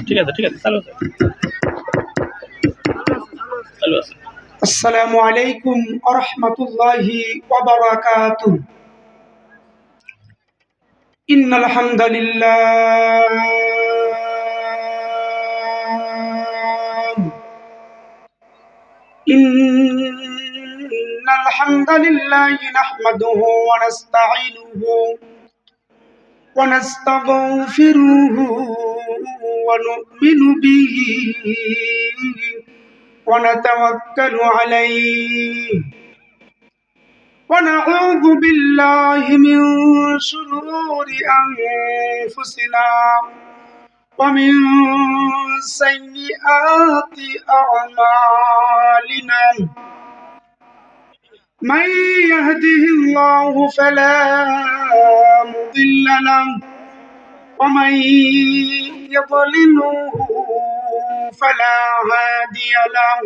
ঠিক আছে চালু আছে। আসসালামু আলাইকুম ওয়া রাহমাতুল্লাহি ওয়া বারাকাতুহু। ইন্নাল হামদালিল্লাহ ইন্নাল হামদালিল্লাহি নাহমাদুহু ওয়া নাস্তাঈনুহু ওয়া নাস্তাগফিরুহু ওয়া নু'মিনু বিহি ওয়া নাতাওয়াক্কালু আলাইহি ونعوذ بالله من شرور أنفسنا ومن سيئات أعمالنا من يهده الله فلا مضل له ومن يضلله فلا هادي له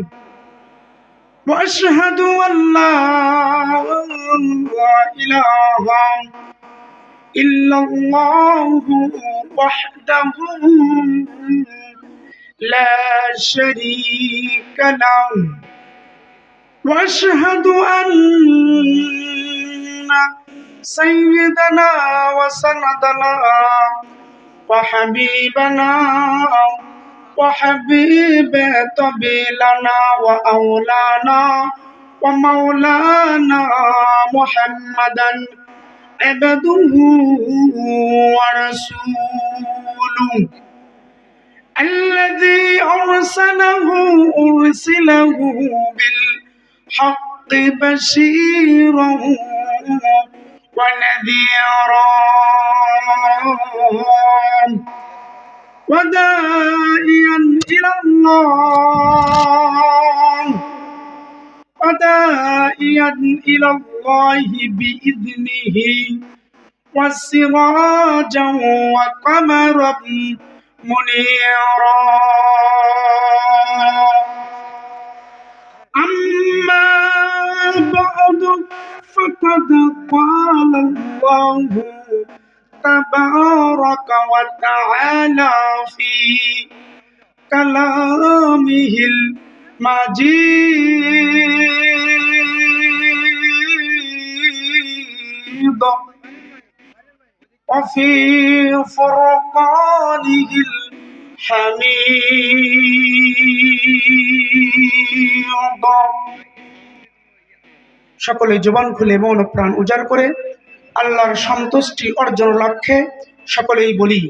وأشهد أن لا إله إلا الله وحده لا شريك له وأشهد أن سيدنا وسندنا وحبيبنا وحبيب طبيلنا وأولانا ومولانا محمدا عبده ورسوله الذي أرسله بالحق بشيرا ونذيرا وداعيا إلى الله بإذنه وسراجا وقمرا منيرا أما بعد فقد قال الله تبارك وتعالى في كلامه المجيد وفي فرقانه الحميد সকলে জবান খুলে মন প্রাণ উজাড় করে আল্লাহর সন্তুষ্টি অর্জন লক্ষ্যে সকলেই বলি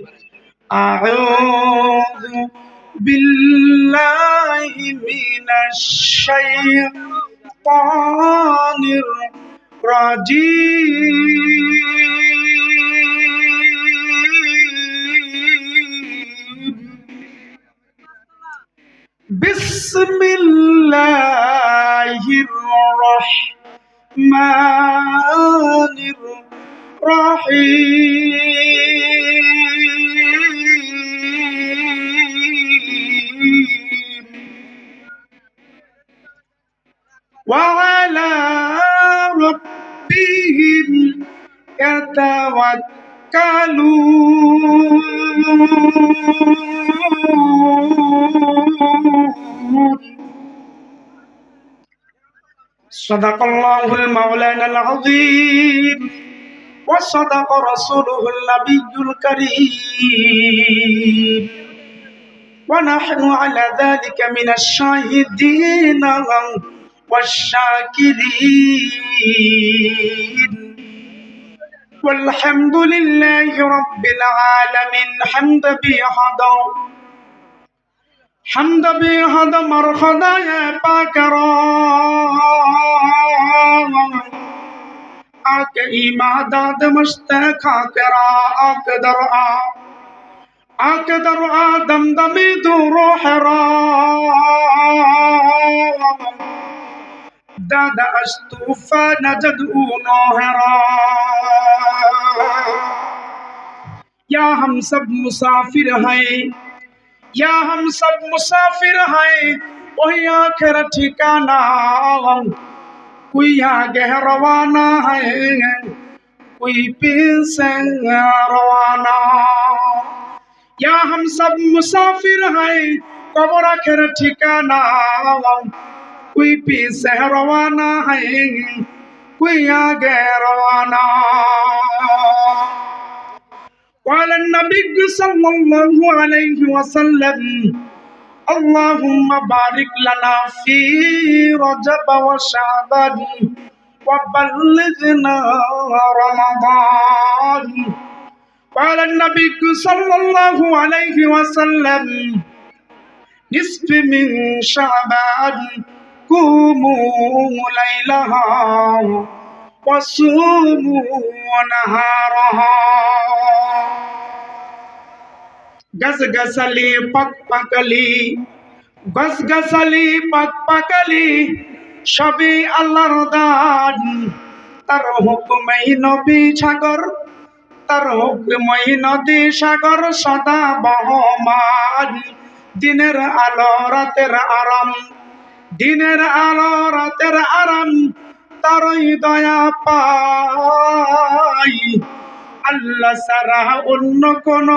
আউযু বিল্লাহি মিনাশ শাইতানির রাজীম বিসমিল্লাহির রাহমানির রহিম وعلى ربهم يتوكلون صدق الله المولانا العظيم وصدق رسوله النبي الكريم ونحن على ذلك من الشاهدين والشاكرين والحمد لله رب العالمين حمد بهذا مرخدا يا باكرا آك إمادات مشتاقا كرا أقدر دمدمي روح را دادا أشتوفا نجد نوهرا या हम सब मुसाफिर हैं वही आखिर ठिकाना कोई आगे रवाना है कोई पीछे रवाना या हम सब मुसाफिर हैं कब्र आखिर ठिकाना कोई पीछे रवाना है कोई आगे रवाना قال النبي صلى الله عليه وسلم اللهم بارك لنا في رجب وشعبان وبلغنا رمضان قال النبي صلى الله عليه وسلم نصف من شعبان قوموا ليلها وصوموا نهارها গসগসলি পাকপাকালি গসগসলি পাকপাকালি সবই আল্লাহর দান তার হুকুমেই নবী সাগর তার হুকুমেই নদী সাগর সদা বহমান দিনের আলো রাতের আরাম দিনের আলো রাতের আরাম তারই দয়া পাই আল্লাহ সারা অন্য কোন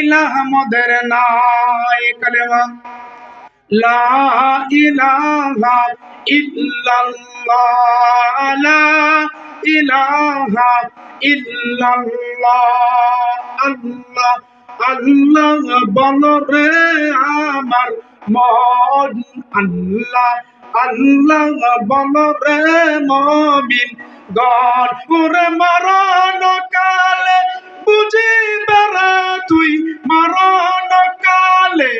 ইলাহ মোদের নাই কালেমা লা ইলাহা ইল্লাল্লাহ লা ইলাহা ইল্লাল্লাহ আল্লাহ আল্লাহ বলো রে আমার মন আল্লাহ আল্লাহ বলো রে মুমিন গণ পুরে মরণ কালে বুঝিবে রে তুই মরণ কালে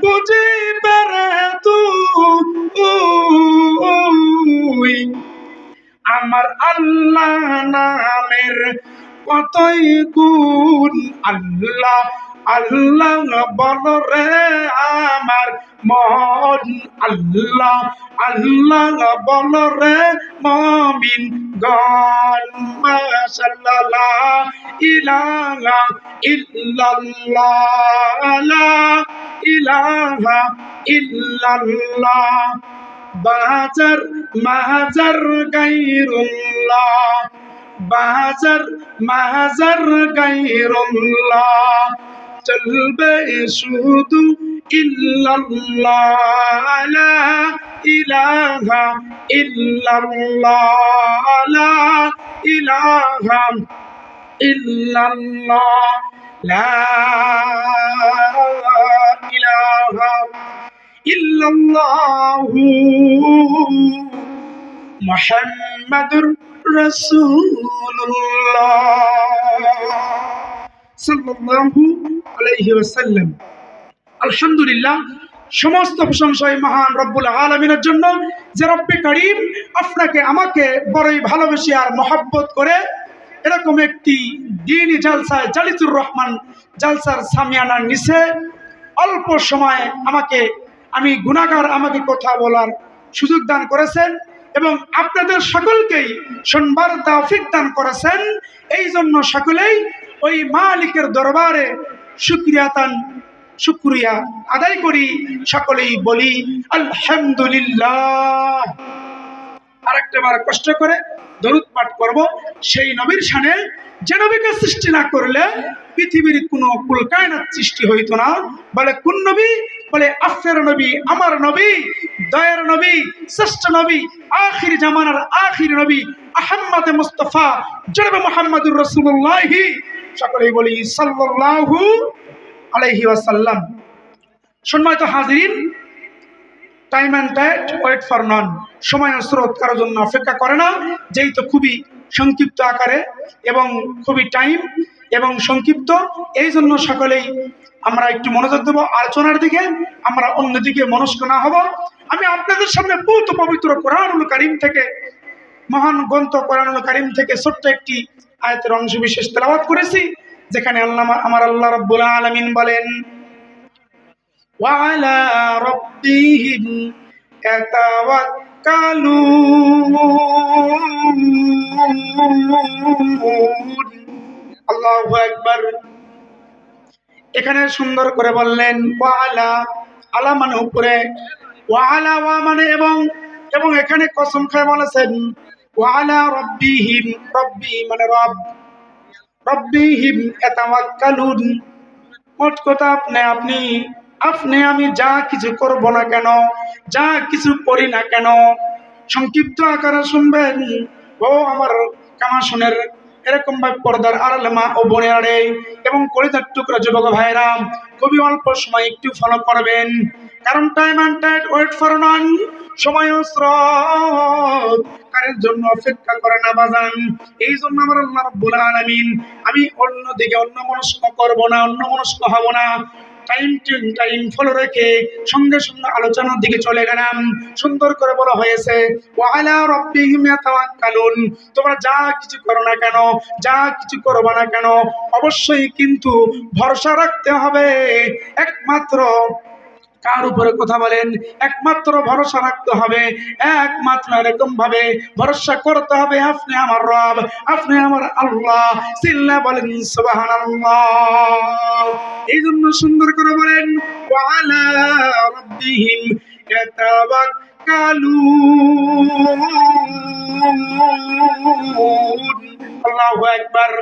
বুঝিবে রে তুই আমার আল্লাহ নামের কতই গুণ আল্লাহ আল্লাহ বল রে আমার মন আল্লাহ আল্লাহ বল রে মুমিন গণ মাশাআল্লাহ ইলাহা ইল্লাল্লাহ লা ইলাহা ইল্লাল্লাহ বাজার মাজার গায়রুল্লাহ বাজার মাজার গায়রুল্লাহ চলবে শুধু ইল্লাল্লাহ লা ইলাহা ইল্লাল্লাহ লা ইলাহা ইল্লাল্লাহ লা ইলাহা ইল্লাল্লাহু মুহাম্মাদুর রাসূলুল্লাহ সাল্লাল্লাহু আলাইহি ওয়াসাল্লাম। আলহামদুলিল্লাহ, সমস্ত প্রশংসা মহান রব্বুল আলামিনের জন্য যে রব্বে কারীম আপনাকে আমাকে বড়ই ভালোবেসে আর মহব্বত করে এরকম একটি দ্বীনি জালসায় জালিসুর রহমান জালসার সামিয়ানার নিচে অল্প সময়ে আমি গুনাহগার আমাকে কথা বলার সুযোগ দান করেছেন এবং আপনাদের সকলকেই শুনবার তৌফিক দান করেছেন। এই জন্য সকলেই ওই মালিকের দরবারে শুকরিয়া আদায় করি, সকলেই বলি আলহামদুলিল্লাহ। আরেকটাবার কষ্ট করে দরুদ পাঠ করব সেই নবীর শানে যে নবীকে সৃষ্টি না করলে পৃথিবীর কোনো কুল কায়নাত সৃষ্টি হইতো না। বলে কোন নবী? বলে আফের নবী, আমার নবী, দয়ার নবী, শ্রেষ্ঠ নবী, আখির জামানার আখির নবী আহমদ মুস্তাফা জনাবে মুহাম্মদুর রাসূলুল্লাহ। সকলেই বলি সাল্লাল্লাহু আলাইহি ওয়াসাল্লাম। সম্মানিত হাজিরিন, time and tide wait for none, সময় ও স্রোত কারোর জন্য অপেক্ষা করে না। যেহেতু খুবই সংক্ষিপ্ত আকারে এবং খুবই টাইম এবং সংক্ষিপ্ত, এই জন্য সকলেই আমরা একটু মনোযোগ দেবো আলোচনার দিকে, আমরা অন্যদিকে মনস্ক না হব। আমি আপনাদের সামনে পূত পবিত্র কোরআনুল কারীম থেকে, মহান গ্রন্থ কোরআনুল কারীম থেকে ছোট্ট একটি আয়াতের অংশ বিশেষ তেলাওয়াত করেছি, যেখানে আমার আল্লাহ রাব্বুল আলামিন বলেন ওয়ালা রাব্বিহিম ইয়াতাওয়াক্কালুন। আল্লাহু আকবার। এখানে সুন্দর করে বললেন ওয়ালা, আলা মানে উপরে, ওয়ালা ওয়া মানে এবং এখানে কসম খেয়ে বলেছেন ওয়ালা রাব্বিহিম, রব্বি মানে রব, রব্বিহিম ইয়াতাওয়াক্কালুন। মোট কথা আপনি আমি যা কিছু করব না কেন, যা কিছু করি না কেন, সংক্ষিপ্ত আকারে শুনবেন ও আমার কামাশুনের এরকম ভাবে পর্দার আড়ালে মা ও বোনেরা রে, এবং কলিজার টুকরা যুবক ভাইরা, খুবই অল্প সময় একটু ফলো করবেন, কারণ time and tide wait for none. সময় ও স্রোত কারের জন্য অপেক্ষা করে না বাজান। এই জন্য আমার আল্লাহ রাব্বুল আলামিন, আমি অন্যদিকে অন্যমনস্ক করব না, অন্যমনস্ক হব না, টাইম ফলো রেখে সঙ্গে সঙ্গে আলোচনার দিকে চলে গেলাম। সুন্দর করে বলা হয়েছে ওয়া আলা রাব্বিহিম ইয়াতাওয়াক্কালুন। তোমরা যা কিছু করো না কেন, যা কিছু করবে না কেন, অবশ্যই কিন্তু ভরসা রাখতে হবে একমাত্র কার উপরে কথা বলেন, একমাত্র ভরসা রাখতে হবে, একমাত্র এরকম ভাবে ভরসা করতে হবে আপনি আমার রব, আপনি আমার আল্লাহ। চিল্লা বলেন সুবহানাল্লাহ। এই জন্য সুন্দর করে বলেন ওয়া আলা রাব্বিহিম ইয়াতাওয়াক্কালুন। আল্লাহু আকবার।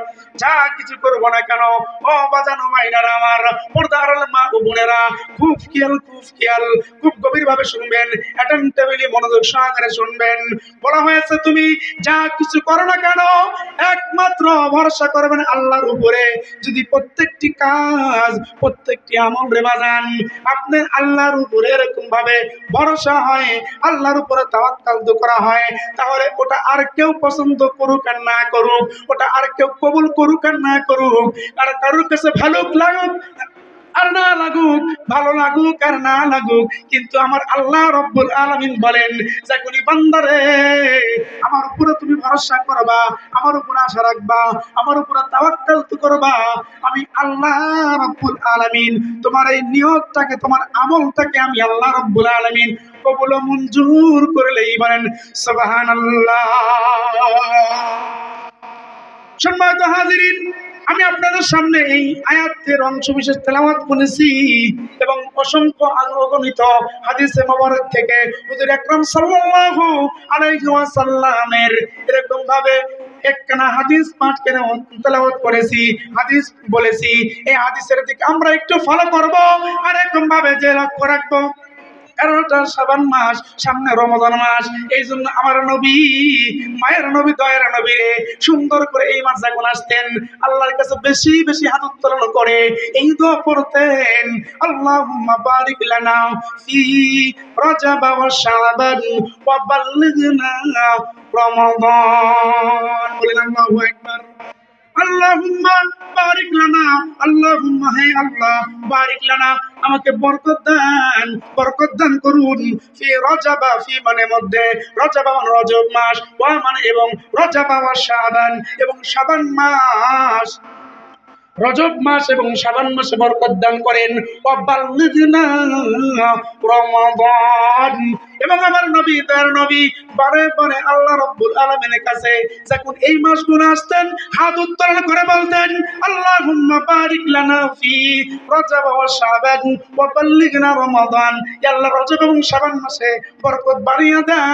যা কিছু করবো না কেন ও বাজানো মাইনারা আমার, পর্দার মা ও বোনেরা, খুব খেয়াল খুব গভীর ভাবে শুনবেন, অ্যাটেনটিভলি মনোযোগ সহকারে শুনবেন। বলা হয়েছে তুমি যা কিছু করো না কেন একমাত্র ভরসা করবেন আল্লাহর উপরে। যদি প্রত্যেকটি কাজ, প্রত্যেকটি আমল রে বাজান আপনার আল্লাহর উপরে এরকম ভাবে ভরসা হয়, আল্লাহর উপরে তাওয়াক্কাল করা হয়, তাহলে ওটা আর কেউ পছন্দ করুক আর না করুক, ওটা আর কেউ কবুল করুক আর না করুক, আর কারোর কাছে ভালো লাগুক আর না লাগুক, ভালো লাগুক আর না লাগুক, কিন্তু আমার আল্লাহ রব্বুল আলামিন বলেন যখনই বান্দারে আমার উপরে তুমি ভরসা করবা, আমার উপরে আশা রাখবা, আমার উপরে তাওয়াক্কাল করবা, আমি আল্লাহ রব্বুল আলামিন তোমার এই নিয়তটাকে, তোমার আমলটাকে আমি আল্লাহ রব্বুল আলামিন কবুল ও মঞ্জুর করলেই বলেন সুবহানাল্লাহ। সম্মানিত হাজিরিন, আমি আপনাদের সামনে এই আয়াতের অংশ বিশেষ তেলাওয়াত করেছি এবং অসংখ্য অগণিত হাদিসে মোবারক থেকে হুজুর আকরাম সাল্লাল্লাহু আলাইহি ওয়াসাল্লামের এরকম ভাবে একখানা হাদিস পাঠ করে তেলাওয়াত করেছি, হাদিস বলেছি। এই হাদিসের দিকে আমরা একটু ফলো করব আর এরকম ভাবে যে লক্ষ্য রাখবো, কারণ এটা শাবান মাস, সামনে রমজান মাস। এই জন্য আমার নবী, মায়ের নবী, দয়ার নবী রে সুন্দর করে এই মাস যখন আসতেন আল্লাহর কাছে বেশি বেশি হাত উত্তোলন করে এই দোয়া পড়তেন, আল্লাহুম্মা বারিক লানা ফি রজব ওয়া শাবান ওয়া বাল্লিগনা রমাদান। বলেন আল্লাহু আকবার। আল্লাহুম্মা বারিক লানা, আল্লাহুম্মা হে আল্লাহ, বারিক লানা আমাকে বরকত দান করুন, ফি রজব, ফি মানে মধ্যে, রজব মানে রজব মাস, ওয়া মানে এবং, রজব ওয়া শাবান এবং শাবান মাস, রজব মাস এবং শাবান মাসে বরকত দান করেন, ওয়া বাল্লিগনা রমাদান। এবং আমার নবী, তার নবী বারে বারে আল্লাহ রাব্বুল আলামিনের কাছে যখন এই মাসগুলো আসতেন হাত উত্তোলন করে বলতেন, আল্লাহুম্মা বারিক লানা ফি রজব ওয়া শাবান ওয়া বাল্লিগনা রমাদান। ইয়া আল্লাহ রজব এবং শাবান মাসে বরকত বাড়িয়ে দেন।